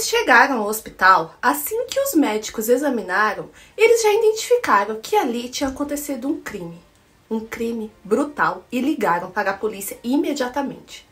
eles chegaram ao hospital, assim que os médicos examinaram, eles já identificaram que ali tinha acontecido um crime brutal, e ligaram para a polícia imediatamente.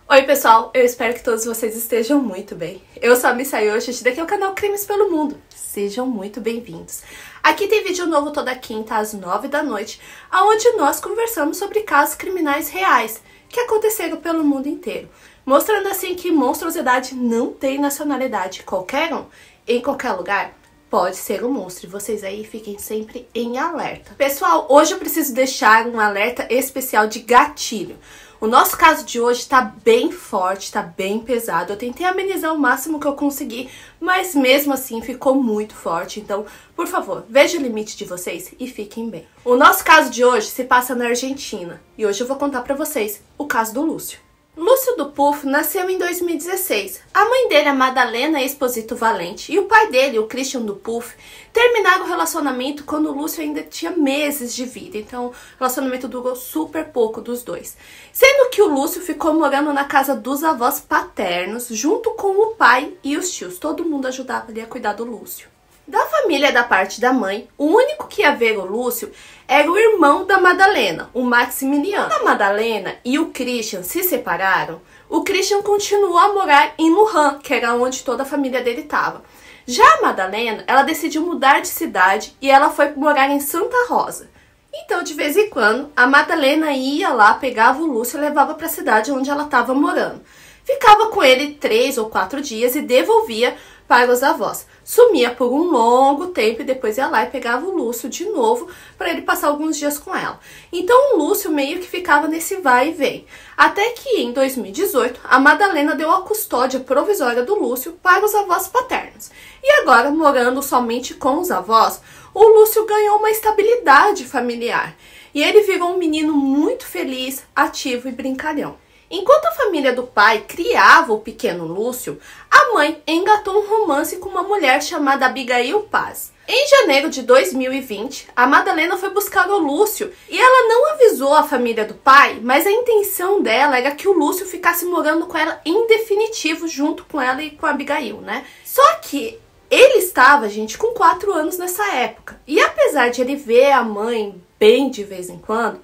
Oi pessoal, eu espero que todos vocês estejam muito bem. Eu sou a Miss Ayoshi, daqui é o canal Crimes pelo Mundo. Sejam muito bem-vindos. Aqui tem vídeo novo toda quinta às 9 da noite, onde nós conversamos sobre casos criminais reais que aconteceram pelo mundo inteiro, mostrando assim que monstruosidade não tem nacionalidade. Qualquer um, em qualquer lugar, pode ser um monstro. E vocês aí fiquem sempre em alerta. Pessoal, hoje eu preciso deixar um alerta especial de gatilho. O nosso caso de hoje tá bem forte, tá bem pesado. Eu tentei amenizar o máximo que eu consegui, mas mesmo assim ficou muito forte. Então, por favor, veja o limite de vocês e fiquem bem. O nosso caso de hoje se passa na Argentina. E hoje eu vou contar pra vocês o caso do Lúcio. Lúcio do Puff nasceu em 2016. A mãe dele, a Madalena Esposito Valente, e o pai dele, o Christian do Puff, terminaram o relacionamento quando o Lúcio ainda tinha meses de vida. Então, o relacionamento durou super pouco dos dois. Sendo que o Lúcio ficou morando na casa dos avós paternos, junto com o pai e os tios. Todo mundo ajudava ali a cuidar do Lúcio. Da família da parte da mãe, o único que ia ver o Lúcio era o irmão da Madalena, o Maximiliano. Quando a Madalena e o Christian se separaram, o Christian continuou a morar em Lujan, que era onde toda a família dele estava. Já a Madalena, ela decidiu mudar de cidade e ela foi morar em Santa Rosa. Então, de vez em quando, a Madalena ia lá, pegava o Lúcio e levava para a cidade onde ela estava morando. Ficava com ele 3 ou 4 dias e devolvia para os avós. Sumia por um longo tempo e depois ia lá e pegava o Lúcio de novo para ele passar alguns dias com ela. Então o Lúcio meio que ficava nesse vai e vem. Até que em 2018 a Madalena deu a custódia provisória do Lúcio para os avós paternos. E agora, morando somente com os avós, o Lúcio ganhou uma estabilidade familiar. E ele virou um menino muito feliz, ativo e brincalhão. Enquanto a família do pai criava o pequeno Lúcio, a mãe engatou um romance com uma mulher chamada Abigail Paz. Em janeiro de 2020, a Madalena foi buscar o Lúcio e ela não avisou a família do pai, mas a intenção dela era que o Lúcio ficasse morando com ela em definitivo, junto com ela e com a Abigail, né? Só que ele estava, gente, com 4 anos nessa época. E apesar de ele ver a mãe bem de vez em quando,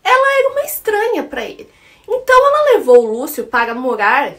ela era uma estranha para ele. Então ela levou o Lúcio para morar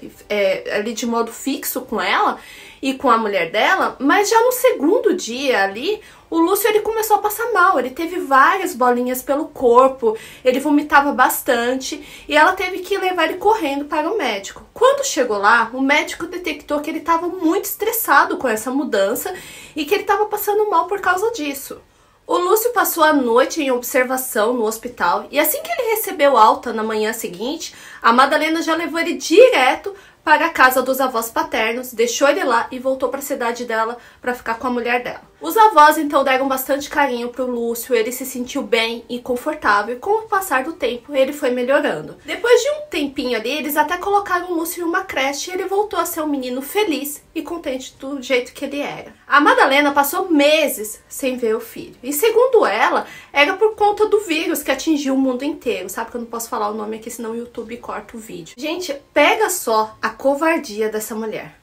ali de modo fixo com ela e com a mulher dela, mas já no segundo dia ali, o Lúcio ele começou a passar mal, ele teve várias bolinhas pelo corpo, ele vomitava bastante e ela teve que levar ele correndo para o médico. Quando chegou lá, o médico detectou que ele estava muito estressado com essa mudança e que ele estava passando mal por causa disso. O Lúcio passou a noite em observação no hospital e assim que ele recebeu alta na manhã seguinte, a Madalena já levou ele direto para a casa dos avós paternos, deixou ele lá e voltou para a cidade dela para ficar com a mulher dela. Os avós então deram bastante carinho para o Lúcio, ele se sentiu bem e confortável e com o passar do tempo ele foi melhorando. Depois de um tempinho ali, eles até colocaram o Lúcio em uma creche e ele voltou a ser um menino feliz e contente do jeito que ele era. A Madalena passou meses sem ver o filho e segundo ela, era por conta do vírus que atingiu o mundo inteiro. Sabe que eu não posso falar o nome aqui, senão o YouTube corta o vídeo. Gente, pega só a covardia dessa mulher.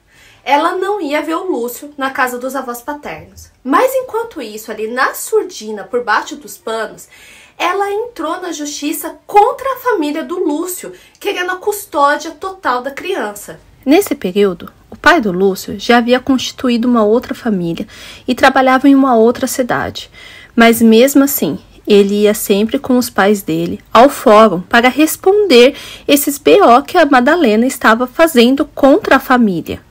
Ela não ia ver o Lúcio na casa dos avós paternos. Mas enquanto isso, ali na surdina, por baixo dos panos, ela entrou na justiça contra a família do Lúcio, querendo a custódia total da criança. Nesse período, o pai do Lúcio já havia constituído uma outra família e trabalhava em uma outra cidade. Mas mesmo assim, ele ia sempre com os pais dele ao fórum para responder esses BO que a Madalena estava fazendo contra a família.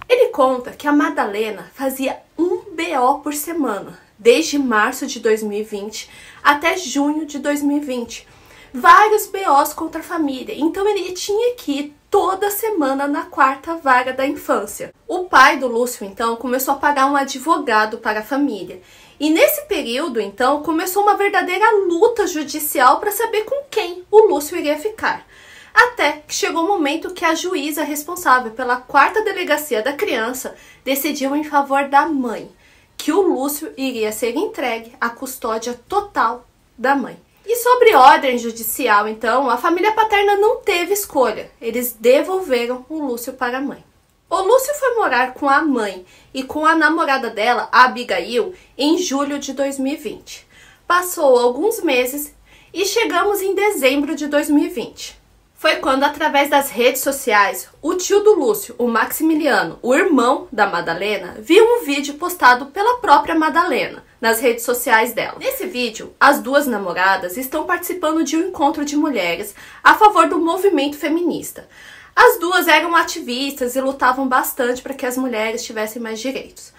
Ele conta que a Madalena fazia um BO por semana, desde março de 2020 até junho de 2020. Vários BOs contra a família, então ele tinha que ir toda semana na 4ª vara da infância. O pai do Lúcio, então, começou a pagar um advogado para a família. E nesse período, então, começou uma verdadeira luta judicial para saber com quem o Lúcio iria ficar. Até que chegou o momento que a juíza responsável pela 4ª delegacia da criança decidiu em favor da mãe, que o Lúcio iria ser entregue à custódia total da mãe. E sobre ordem judicial, então, a família paterna não teve escolha. Eles devolveram o Lúcio para a mãe. O Lúcio foi morar com a mãe e com a namorada dela, a Abigail, em julho de 2020. Passou alguns meses e chegamos em dezembro de 2020. Foi quando, através das redes sociais, o tio do Lúcio, o Maximiliano, o irmão da Madalena, viu um vídeo postado pela própria Madalena nas redes sociais dela. Nesse vídeo, as duas namoradas estão participando de um encontro de mulheres a favor do movimento feminista. As duas eram ativistas e lutavam bastante para que as mulheres tivessem mais direitos.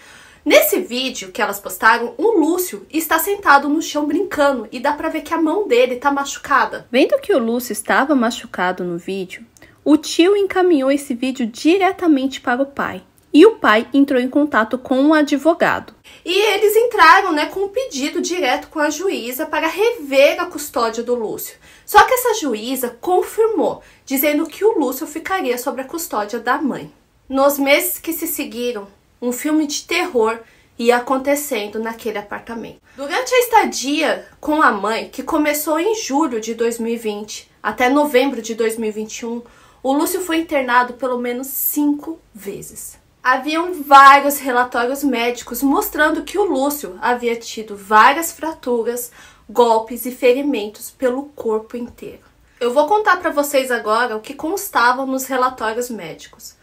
Nesse vídeo que elas postaram, o Lúcio está sentado no chão brincando e dá pra ver que a mão dele tá machucada. Vendo que o Lúcio estava machucado no vídeo, o tio encaminhou esse vídeo diretamente para o pai. E o pai entrou em contato com um advogado. E eles entraram, com um pedido direto com a juíza para rever a custódia do Lúcio. Só que essa juíza confirmou, dizendo que o Lúcio ficaria sob a custódia da mãe. Nos meses que se seguiram, um filme de terror ia acontecendo naquele apartamento. Durante a estadia com a mãe, que começou em julho de 2020 até novembro de 2021, o Lúcio foi internado pelo menos 5 vezes. Haviam vários relatórios médicos mostrando que o Lúcio havia tido várias fraturas, golpes e ferimentos pelo corpo inteiro. Eu vou contar para vocês agora o que constava nos relatórios médicos.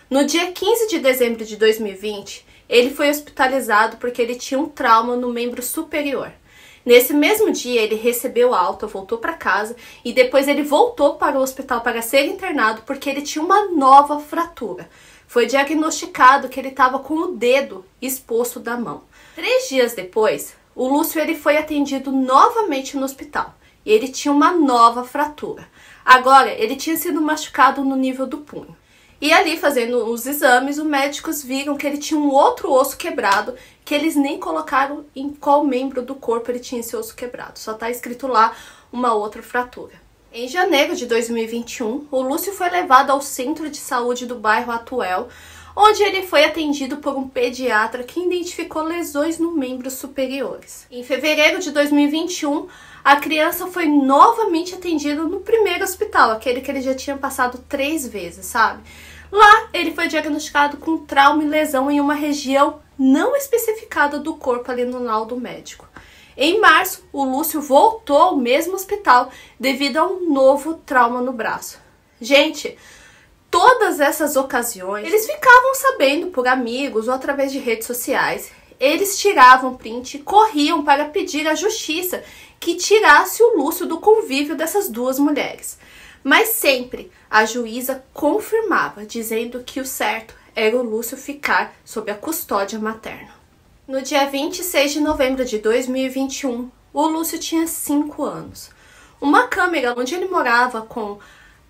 No dia 15 de dezembro de 2020, ele foi hospitalizado porque ele tinha um trauma no membro superior. Nesse mesmo dia, ele recebeu alta, voltou para casa e depois ele voltou para o hospital para ser internado porque ele tinha uma nova fratura. Foi diagnosticado que ele estava com o dedo exposto da mão. 3 dias depois, o Lúcio ele foi atendido novamente no hospital e ele tinha uma nova fratura. Agora, ele tinha sido machucado no nível do punho. E ali, fazendo os exames, os médicos viram que ele tinha um outro osso quebrado, que eles nem colocaram em qual membro do corpo ele tinha esse osso quebrado. Só está escrito lá uma outra fratura. Em janeiro de 2021, o Lúcio foi levado ao centro de saúde do bairro Atuel, onde ele foi atendido por um pediatra que identificou lesões no membros superiores. Em fevereiro de 2021, a criança foi novamente atendida no primeiro hospital, aquele que ele já tinha passado 3 vezes, sabe? Lá, ele foi diagnosticado com trauma e lesão em uma região não especificada do corpo ali no laudo médico. Em março, o Lúcio voltou ao mesmo hospital devido a um novo trauma no braço. Gente, todas essas ocasiões, eles ficavam sabendo por amigos ou através de redes sociais. Eles tiravam print e corriam para pedir à justiça que tirasse o Lúcio do convívio dessas duas mulheres. Mas sempre a juíza confirmava, dizendo que o certo era o Lúcio ficar sob a custódia materna. No dia 26 de novembro de 2021, o Lúcio tinha 5 anos. Uma câmera onde ele morava com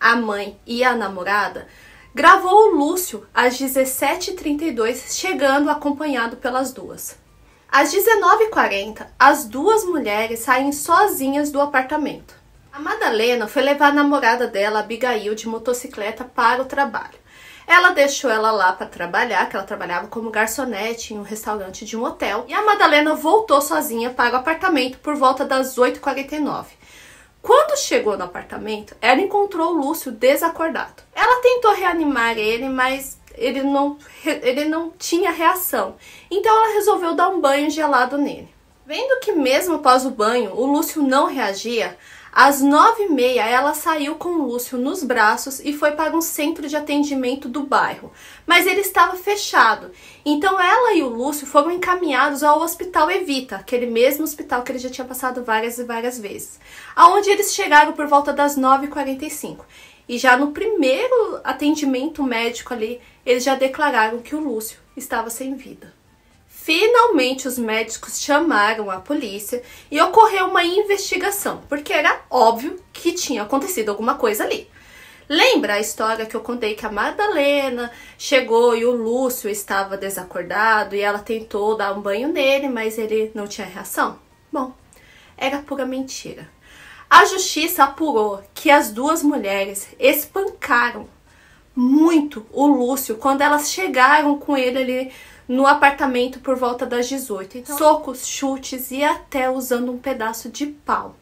a mãe e a namorada gravou o Lúcio às 17h32, chegando acompanhado pelas duas. Às 19h40, as duas mulheres saem sozinhas do apartamento. A Madalena foi levar a namorada dela, Abigail, de motocicleta para o trabalho. Ela deixou ela lá para trabalhar, que ela trabalhava como garçonete em um restaurante de um hotel. E a Madalena voltou sozinha para o apartamento por volta das 8h49. Quando chegou no apartamento, ela encontrou o Lúcio desacordado. Ela tentou reanimar ele, mas ele não tinha reação. Então ela resolveu dar um banho gelado nele. Vendo que mesmo após o banho, o Lúcio não reagia, às 9h30 ela saiu com o Lúcio nos braços e foi para um centro de atendimento do bairro. Mas ele estava fechado. Então ela e o Lúcio foram encaminhados ao Hospital Evita, aquele mesmo hospital que ele já tinha passado várias e várias vezes. Aonde eles chegaram por volta das 9h45. E já no primeiro atendimento médico ali, eles já declararam que o Lúcio estava sem vida. Finalmente os médicos chamaram a polícia e ocorreu uma investigação, porque era óbvio que tinha acontecido alguma coisa ali. Lembra a história que eu contei que a Madalena chegou e o Lúcio estava desacordado e ela tentou dar um banho nele, mas ele não tinha reação? Bom, era pura mentira. A justiça apurou que as duas mulheres espancaram muito o Lúcio quando elas chegaram com ele ali no apartamento por volta das 18h. Então, socos, chutes e até usando um pedaço de pau.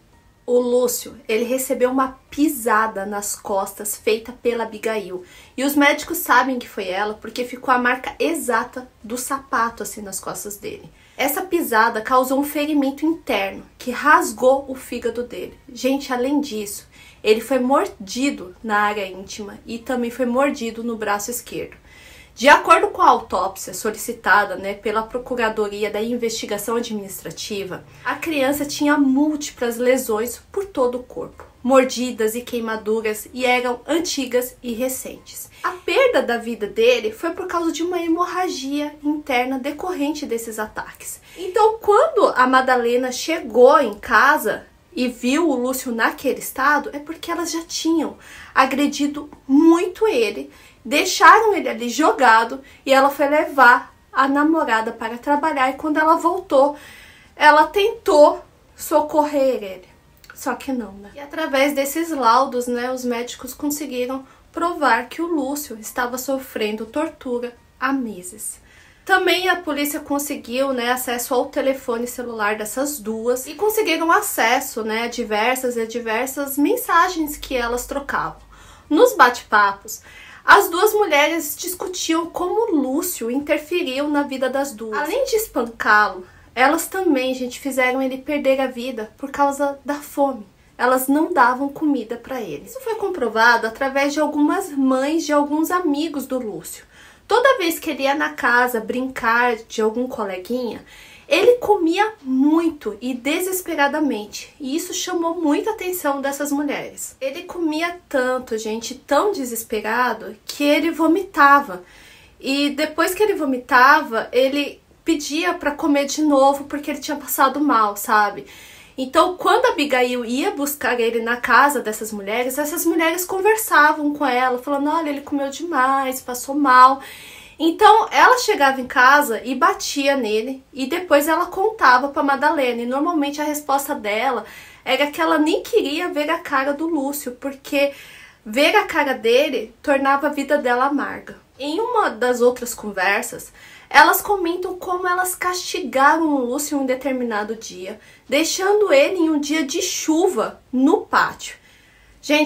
O Lúcio, ele recebeu uma pisada nas costas feita pela Abigail. E os médicos sabem que foi ela porque ficou a marca exata do sapato assim nas costas dele. Essa pisada causou um ferimento interno que rasgou o fígado dele. Gente, além disso, ele foi mordido na área íntima e também foi mordido no braço esquerdo. De acordo com a autópsia solicitada, pela Procuradoria da Investigação Administrativa, a criança tinha múltiplas lesões por todo o corpo, mordidas e queimaduras, e eram antigas e recentes. A perda da vida dele foi por causa de uma hemorragia interna decorrente desses ataques. Então, quando a Madalena chegou em casa e viu o Lúcio naquele estado, é porque elas já tinham agredido muito ele, deixaram ele ali jogado e ela foi levar a namorada para trabalhar. E quando ela voltou, ela tentou socorrer ele, só que não, E através desses laudos, os médicos conseguiram provar que o Lúcio estava sofrendo tortura há meses. Também a polícia conseguiu, acesso ao telefone celular dessas duas e conseguiram acesso, a diversas mensagens que elas trocavam. Nos bate-papos, as duas mulheres discutiam como o Lúcio interferiu na vida das duas. Além de espancá-lo, elas também, fizeram ele perder a vida por causa da fome. Elas não davam comida para ele. Isso foi comprovado através de algumas mães de alguns amigos do Lúcio. Toda vez que ele ia na casa brincar de algum coleguinha, ele comia muito e desesperadamente, e isso chamou muita atenção dessas mulheres. Ele comia tanto, tão desesperado, que ele vomitava. E depois que ele vomitava, ele pedia para comer de novo porque ele tinha passado mal, sabe? Então, quando a Abigail ia buscar ele na casa dessas mulheres, essas mulheres conversavam com ela, falando, olha, ele comeu demais, passou mal. Então, ela chegava em casa e batia nele, e depois ela contava para Madalena. E normalmente a resposta dela era que ela nem queria ver a cara do Lúcio, porque ver a cara dele tornava a vida dela amarga. Em uma das outras conversas, elas comentam como elas castigaram o Lúcio em um determinado dia, deixando ele em um dia de chuva no pátio.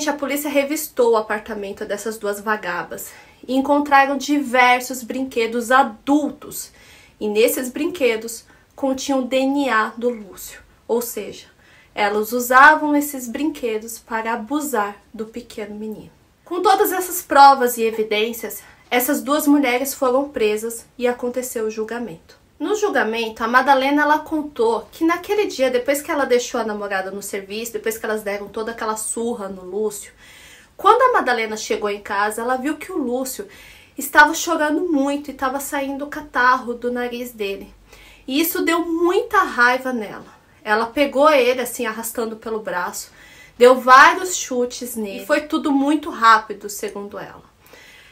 A polícia revistou o apartamento dessas duas vagabas e encontraram diversos brinquedos adultos. E nesses brinquedos continham DNA do Lúcio. Ou seja, elas usavam esses brinquedos para abusar do pequeno menino. Com todas essas provas e evidências, essas duas mulheres foram presas e aconteceu o julgamento. No julgamento, a Madalena ela contou que naquele dia, depois que ela deixou a namorada no serviço, depois que elas deram toda aquela surra no Lúcio, quando a Madalena chegou em casa, ela viu que o Lúcio estava chorando muito e estava saindo catarro do nariz dele. E isso deu muita raiva nela. Ela pegou ele assim, arrastando pelo braço, deu vários chutes nele e foi tudo muito rápido, segundo ela.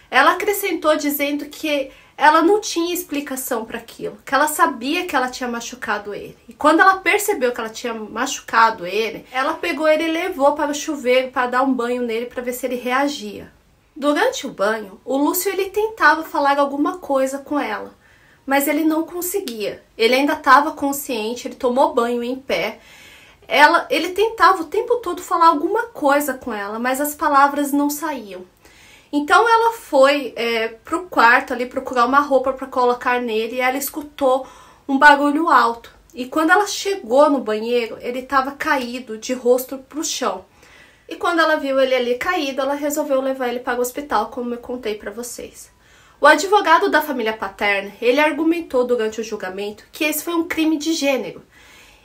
Ela acrescentou dizendo que ela não tinha explicação para aquilo, que ela sabia que ela tinha machucado ele. E quando ela percebeu que ela tinha machucado ele, ela pegou ele e levou para o chuveiro para dar um banho nele para ver se ele reagia. Durante o banho, o Lúcio ele tentava falar alguma coisa com ela, mas ele não conseguia. Ele ainda estava consciente, ele tomou banho em pé. Ele tentava o tempo todo falar alguma coisa com ela, mas as palavras não saíam. Então ela foi pro quarto ali procurar uma roupa para colocar nele e ela escutou um barulho alto. E quando ela chegou no banheiro, ele estava caído de rosto pro chão. E quando ela viu ele ali caído, ela resolveu levar ele para o hospital, como eu contei para vocês. O advogado da família paterna, ele argumentou durante o julgamento que esse foi um crime de gênero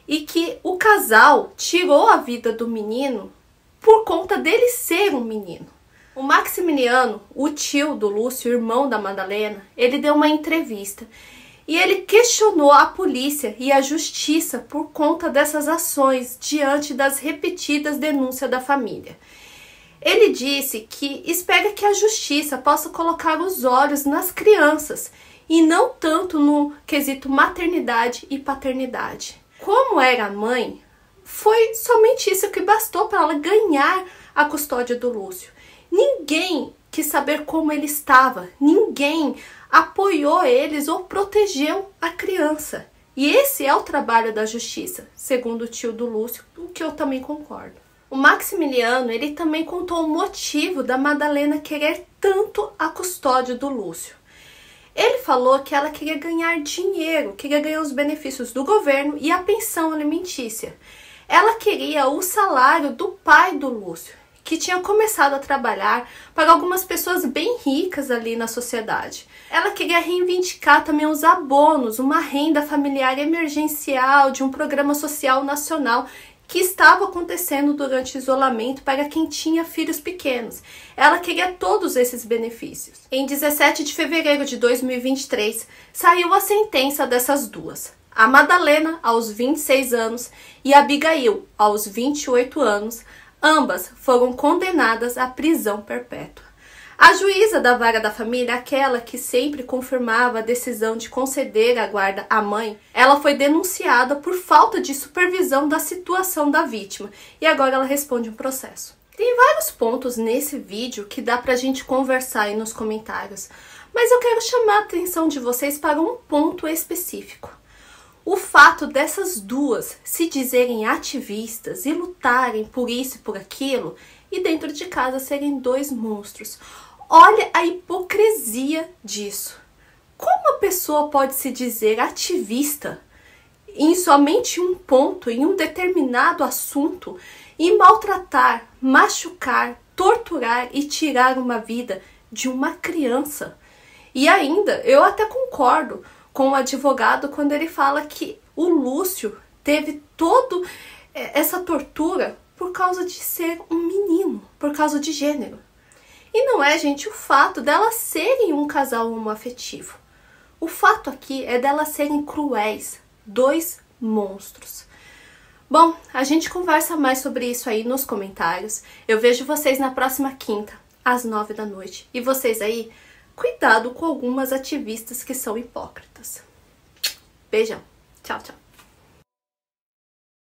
e que o casal tirou a vida do menino por conta dele ser um menino. O Maximiliano, o tio do Lúcio, irmão da Madalena, ele deu uma entrevista e ele questionou a polícia e a justiça por conta dessas ações diante das repetidas denúncias da família. Ele disse que espera que a justiça possa colocar os olhos nas crianças e não tanto no quesito maternidade e paternidade. Como era a mãe, foi somente isso que bastou para ela ganhar a custódia do Lúcio. Ninguém quis saber como ele estava, ninguém apoiou eles ou protegeu a criança. E esse é o trabalho da justiça, segundo o tio do Lúcio, o que eu também concordo. O Maximiliano, ele também contou o motivo da Madalena querer tanto a custódia do Lúcio. Ele falou que ela queria ganhar dinheiro, queria ganhar os benefícios do governo e a pensão alimentícia. Ela queria o salário do pai do Lúcio, que tinha começado a trabalhar para algumas pessoas bem ricas ali na sociedade. Ela queria reivindicar também os abonos, uma renda familiar emergencial de um programa social nacional que estava acontecendo durante o isolamento para quem tinha filhos pequenos. Ela queria todos esses benefícios. Em 17 de fevereiro de 2023, saiu a sentença dessas duas. A Madalena, aos 26 anos, e a Abigail, aos 28 anos, ambas foram condenadas à prisão perpétua. A juíza da vara da família, aquela que sempre confirmava a decisão de conceder a guarda à mãe, ela foi denunciada por falta de supervisão da situação da vítima e agora ela responde um processo. Tem vários pontos nesse vídeo que dá pra gente conversar aí nos comentários, mas eu quero chamar a atenção de vocês para um ponto específico. O fato dessas duas se dizerem ativistas e lutarem por isso e por aquilo, e dentro de casa serem dois monstros. Olha a hipocrisia disso. Como a pessoa pode se dizer ativista em somente um ponto, em um determinado assunto, e maltratar, machucar, torturar e tirar uma vida de uma criança? E ainda, eu até concordo com o advogado quando ele fala que o Lúcio teve toda essa tortura por causa de ser um menino, por causa de gênero. E não é, gente, o fato delas serem um casal homoafetivo. O fato aqui é delas serem cruéis, dois monstros. Bom, a gente conversa mais sobre isso aí nos comentários. Eu vejo vocês na próxima quinta, às 9 da noite. E vocês aí, cuidado com algumas ativistas que são hipócritas. Beijão. Tchau, tchau.